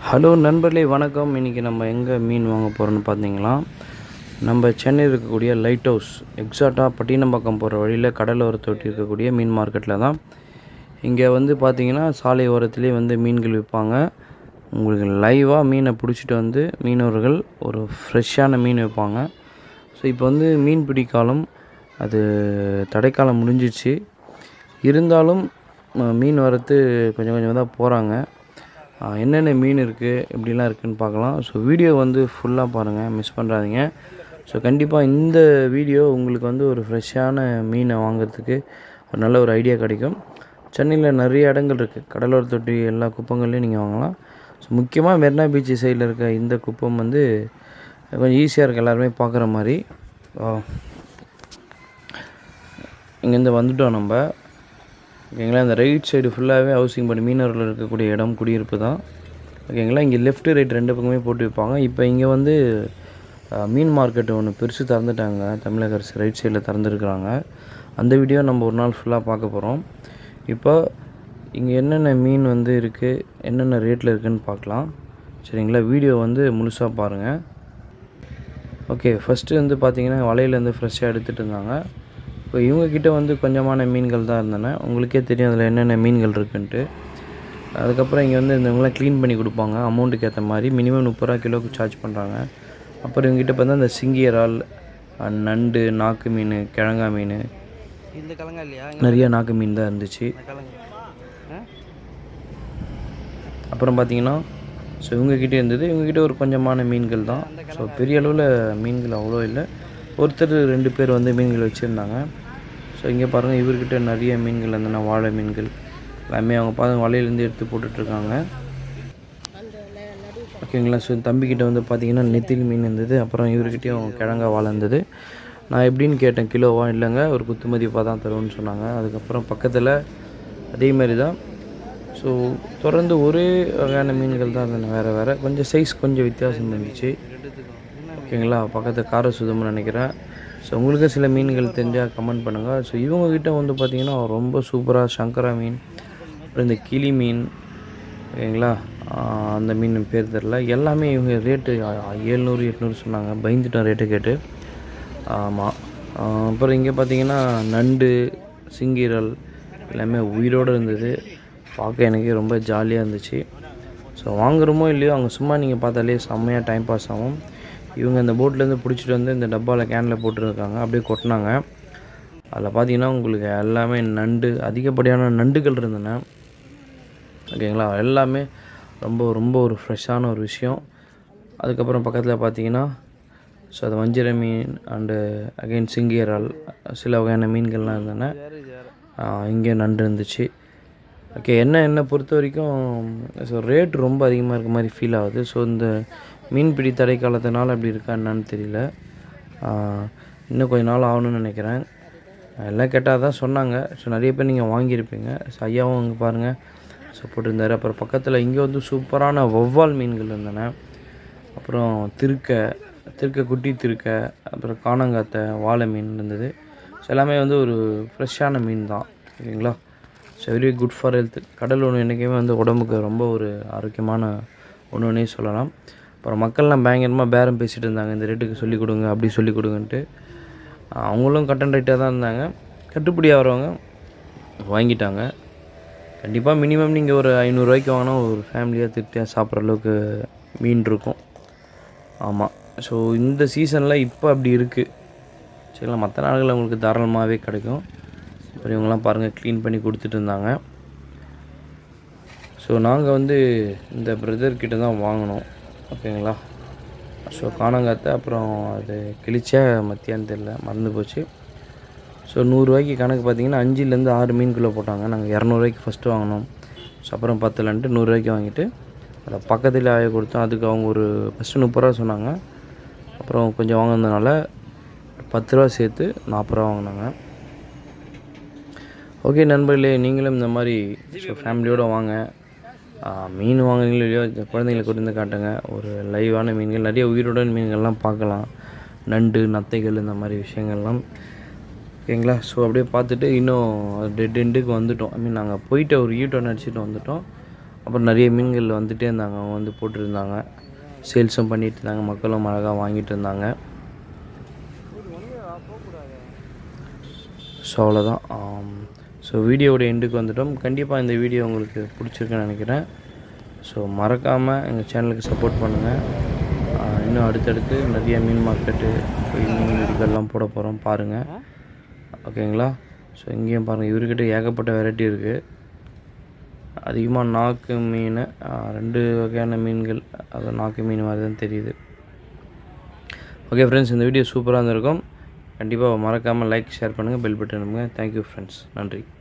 Hello நண்பர்களே வணக்கம். இன்றைக்கி நம்ம எங்கே மீன் வாங்க போகிறோன்னு பார்த்தீங்களா, நம்ம சென்னையில் இருக்கக்கூடிய லைட் ஹவுஸ் எக்ஸாக்டாக பட்டினப்பாக்கம் போகிற வழியில் கடலோரத்தை ஒட்டி இருக்கக்கூடிய மீன் மார்க்கெட்டில் தான். இங்கே வந்து பார்த்திங்கன்னா சாலை ஓரத்துலேயே வந்து மீன்கள் விற்பாங்க. உங்களுக்கு லைவாக மீனை பிடிச்சிட்டு வந்து மீனவர்கள் ஒரு ஃப்ரெஷ்ஷான மீன் வைப்பாங்க. ஸோ இப்போ வந்து மீன் பிடிக்காலம், அது தடைக்காலம் முடிஞ்சிச்சு. இருந்தாலும் மீன் வரத்து கொஞ்சம் கொஞ்சம் தான் போகிறாங்க. என்னென்ன மீன் இருக்குது எப்படிலாம் இருக்குதுன்னு பார்க்கலாம். ஸோ வீடியோ வந்து ஃபுல்லாக பாருங்கள், மிஸ் பண்ணுறாதீங்க. ஸோ கண்டிப்பாக இந்த வீடியோ உங்களுக்கு வந்து ஒரு ஃப்ரெஷ்ஷான மீனை வாங்குறதுக்கு ஒரு நல்ல ஒரு ஐடியா கிடைக்கும். சென்னையில் நிறைய இடங்கள் இருக்குது, கடலோர தொட்டி எல்லா குப்பங்கள்லையும் நீங்கள் வாங்கலாம். ஸோ முக்கியமாக மெரினா பீச் சைடில் இருக்க இந்த குப்பம் வந்து கொஞ்சம் ஈஸியாக இருக்குது எல்லாருமே பார்க்குற மாதிரி. இங்கேருந்து வந்துவிட்டோம் நம்ம. ஓகேங்களா, இந்த ரைட் சைடு ஃபுல்லாகவே ஹவுசிங் பண்ணி மீனவர்கள் இருக்கக்கூடிய இடம் குடியிருப்பு தான். ஓகேங்களா, இங்கே லெஃப்ட்டு ரைட் ரெண்டு பக்கமே போட்டு வைப்பாங்க. இப்போ இங்கே வந்து மீன் மார்க்கெட்டு ஒன்று பெருசு திறந்துட்டாங்க, தமிழக அரசு ரைட் சைடில் திறந்துருக்குறாங்க. அந்த வீடியோ நம்ம ஒரு நாள் ஃபுல்லாக பார்க்க போகிறோம். இப்போ இங்கே என்னென்ன மீன் வந்து இருக்குது, என்னென்ன ரேட்டில் இருக்குதுன்னு பார்க்கலாம். சரிங்களா, வீடியோ வந்து முழுசாக பாருங்கள். ஓகே, ஃபஸ்ட்டு வந்து பார்த்திங்கன்னா வலையிலேருந்து ஃப்ரெஷ்ஷாக எடுத்துகிட்டு இருந்தாங்க. இப்போ இவங்கக்கிட்ட வந்து கொஞ்சமான மீன்கள் தான் இருந்தன. உங்களுக்கே தெரியும் அதில் என்னென்ன மீன்கள் இருக்குன்ட்டு. அதுக்கப்புறம் இங்கே வந்து இவங்களாம் க்ளீன் பண்ணி கொடுப்பாங்க அமௌண்ட்டுக்கு ஏற்ற மாதிரி. மினிமம் 30 ரூபா கிலோவுக்கு சார்ஜ் பண்ணுறாங்க. அப்புறம் இவங்ககிட்ட பார்த்தா இந்த சிங்கியரால், நண்டு, நாக்கு மீன், கிழங்கா மீன், இந்த கிழங்கா இல்லையா, நிறைய நாக்கு மீன் தான் இருந்துச்சு. அப்புறம் பார்த்தீங்கன்னா ஸோ இவங்ககிட்டே இருந்தது. இவங்ககிட்ட ஒரு கொஞ்சமான மீன்கள் தான். ஸோ பெரிய அளவில் மீன்கள் அவ்வளோ இல்லை. ஒருத்தர் 2 பேர் வந்து மீன்கள் வச்சுருந்தாங்க. ஸோ இங்கே பாருங்கள், இவர்கிட்ட நிறைய மீன்கள் இருந்தன, வாழை மீன்கள் எல்லாமே அவங்க பார்த்து வலையிலேருந்து எடுத்து போட்டுட்ருக்காங்க. ஓகேங்களா, ஸோ தம்பிக்கிட்ட வந்து பார்த்திங்கன்னா நெத்திலி மீன் இருந்தது. அப்புறம் இவர்கிட்டையும் கிழங்கா வாழை இருந்தது. நான் எப்படின்னு கேட்டேன், கிலோவா? இல்லைங்க, ஒரு குத்து மதிப்பாக தான் தருவோன்னு சொன்னாங்க. அதுக்கப்புறம் பக்கத்தில் அதேமாரி தான். ஸோ தொடர்ந்து ஒரே வகையான மீன்கள் தான் இருந்தன, வேறு வேறு கொஞ்சம் சைஸ் கொஞ்சம் வித்தியாசம் இருந்துச்சு. ஓகேங்களா, பக்கத்தில் கார சுதம்னு நினைக்கிறேன். ஸோ உங்களுக்கு சில மீன்கள் தெரிஞ்சால் கமெண்ட் பண்ணுங்கள். ஸோ இவங்ககிட்ட வந்து பார்த்திங்கன்னா ரொம்ப சூப்பராக சங்கரா மீன், அப்புறம் இந்த கிளி மீன், ஓகேங்களா, அந்த மீன் பேர் தெரில, எல்லாமே இவங்க ரேட்டு 700 800 சொன்னாங்க. பயந்துட்டோம் ரேட்டு கேட்டு. ஆமாம். அப்புறம் இங்கே பார்த்திங்கன்னா நண்டு, சிங்கிரல் எல்லாமே உயிரோடு இருந்தது. பார்க்க எனக்கு ரொம்ப ஜாலியாக இருந்துச்சு. ஸோ வாங்குகிறோமோ இல்லையோ, அங்கே சும்மா நீங்கள் பார்த்தாலே செம்மையாக டைம் பாஸ் ஆகும். இவங்க இந்த போட்லேருந்து பிடிச்சிட்டு வந்து இந்த டப்பாவில் கேனில் போட்டுருக்காங்க, அப்படியே கொட்டினாங்க. அதில் பார்த்தீங்கன்னா உங்களுக்கு எல்லாமே நண்டு, அதிகப்படியான நண்டுகள் இருந்தன. ஓகேங்களா, எல்லாமே ரொம்ப ரொம்ப ஒரு ஃப்ரெஷ்ஷான ஒரு விஷயம். அதுக்கப்புறம் பக்கத்தில் பார்த்தீங்கன்னா ஸோ அது வஞ்சிர மீன் அண்டு அகைன் சிங்கியரால், சில வகையான மீன்கள்லாம் இருந்தன. இங்கே நண்டு இருந்துச்சு. ஓகே, என்னை பொறுத்த வரைக்கும் ஸோ ரேட் ரொம்ப அதிகமாக இருக்க மாதிரி ஃபீல் ஆகுது. ஸோ இந்த மீன்பிடி தடை காலத்தினால அப்படி இருக்கா என்னன்னு தெரியல. இன்னும் கொஞ்ச நாள் ஆகணும்னு நினைக்கிறேன். எல்லாம் கேட்டால் தான் சொன்னாங்க. ஸோ நிறைய பேர் நீங்கள் வாங்கியிருப்பீங்க. ஸோ ஐயாவும் அங்கே பாருங்கள் ஸோ போட்டிருந்தார். அப்புறம் பக்கத்தில் இங்கே வந்து சூப்பரான வௌவால் மீன்கள் இருந்தன. அப்புறம் திருக்க குட்டி திருக்க, அப்புறம் காணங்காத்தை, வாழை மீன் இருந்தது. ஸோ எல்லாமே வந்து ஒரு ஃப்ரெஷ்ஷான மீன் தான். ஓகேங்களா, so very good for health. கடல் உணவு என்றைக்குமே வந்து உடம்புக்கு ரொம்ப ஒரு ஆரோக்கியமான ஒன்றுனே சொல்லலாம். அப்புறம் மக்கள்லாம் பயங்கரமாக பேரம் பேசிகிட்டு இருந்தாங்க, இந்த ரேட்டுக்கு சொல்லிக் கொடுங்க, அப்படி சொல்லிக் கொடுங்கன்ட்டு. அவங்களும் கட்டன் ரேட்டாக தான் இருந்தாங்க. கட்டுப்படி ஆகிறவங்க வாங்கிட்டாங்க. கண்டிப்பாக மினிமம் நீங்கள் ஒரு 500 ரூபாய்க்கு வாங்கினா ஒரு ஃபேமிலியாக திருப்தியாக சாப்பிட்ற அளவுக்கு மீன் இருக்கும். ஆமாம். ஸோ இந்த சீசனில் இப்போ அப்படி இருக்குது. சரிங்களா, மற்ற நாடுகளில் உங்களுக்கு தாராளமாகவே கிடைக்கும். அப்புறம் இவங்கெல்லாம் பாருங்கள் க்ளீன் பண்ணி கொடுத்துட்டு இருந்தாங்க. ஸோ நாங்கள் வந்து இந்த பிரதர்கிட்ட தான் வாங்கினோம். ஓகேங்களா, ஸோ காணங்காத்த, அப்புறம் அது கிழிச்சா மத்தியான்னு தெரில, மறந்து போச்சு. ஸோ 100 ரூபாய்க்கு கணக்கு பார்த்திங்கன்னா 5லேருந்து 6 மீன்குள்ளே போட்டாங்க. நாங்கள் 200 ரூபாய்க்கு ஃபஸ்ட்டு வாங்கினோம். ஸோ அப்புறம் 10லன்ட்டு 100 ரூபாய்க்கு வாங்கிட்டு அதை பக்கத்தில் ஆய கொடுத்தோம். அதுக்கு அவங்க ஒரு ஃபஸ்ட்டு 30 ரூபா சொன்னாங்க. அப்புறம் கொஞ்சம் வாங்கினதுனால 10 ரூபா சேர்த்து 40 ரூபா வாங்கினாங்க. ஓகே நண்பர்களே, நீங்களும் இந்த மாதிரி ஸோ ஃபேமிலியோடு வாங்க. மீன் வாங்குறீங்களோ இல்லையோ, குழந்தைங்களை கொண்டு வந்து காட்டுங்க. ஒரு லைவான மீன்கள், நிறைய உயிருடன் மீன்கள்லாம் பார்க்கலாம். நண்டு, நத்தைகள், இந்த மாதிரி விஷயங்கள்லாம். ஓகேங்களா, ஸோ அப்படியே பார்த்துட்டு இன்னும் டெட் எண்டுக்கு வந்துவிட்டோம். நாங்கள் போயிட்டு ஒரு யூ டர்ன் அடிச்சுட்டு வந்துவிட்டோம். அப்புறம் நிறைய மீன்கள் வந்துகிட்டே இருந்தாங்க, அவங்க வந்து போட்டிருந்தாங்க, சேல்ஸும் பண்ணிகிட்டு இருந்தாங்க, மக்களும் அழகாக வாங்கிட்டு இருந்தாங்க. ஸோ அவ்வளோதான். ஸோ வீடியோவோட எண்டுக்கு வந்துட்டோம். கண்டிப்பாக இந்த வீடியோ உங்களுக்கு பிடிச்சிருக்குன்னு நினைக்கிறேன். ஸோ மறக்காமல் எங்கள் சேனலுக்கு சப்போர்ட் பண்ணுங்கள். இன்னும் அடுத்தடுத்து நிறைய மீன் மார்க்கெட்டு மீன் வீடுகள்லாம் போட போகிறோம், பாருங்கள். ஓகேங்களா? ஸோ இங்கேயும் பாருங்கள், இவர்கிட்ட ஏகப்பட்ட வெரைட்டி இருக்குது. அதிகமாக நாக்கு மீன், 2 வகையான மீன்கள், அது நாக்கு மீன் மாதிரி தான் தெரியுது. ஓகே ஃப்ரெண்ட்ஸ், இந்த வீடியோ சூப்பராக இருந்திருக்கும். கண்டிப்பாக மறக்காமல் லைக், ஷேர் பண்ணுங்கள், பெல் பட்டன் அமுங்க. தேங்க்யூ ஃப்ரெண்ட்ஸ், நன்றி.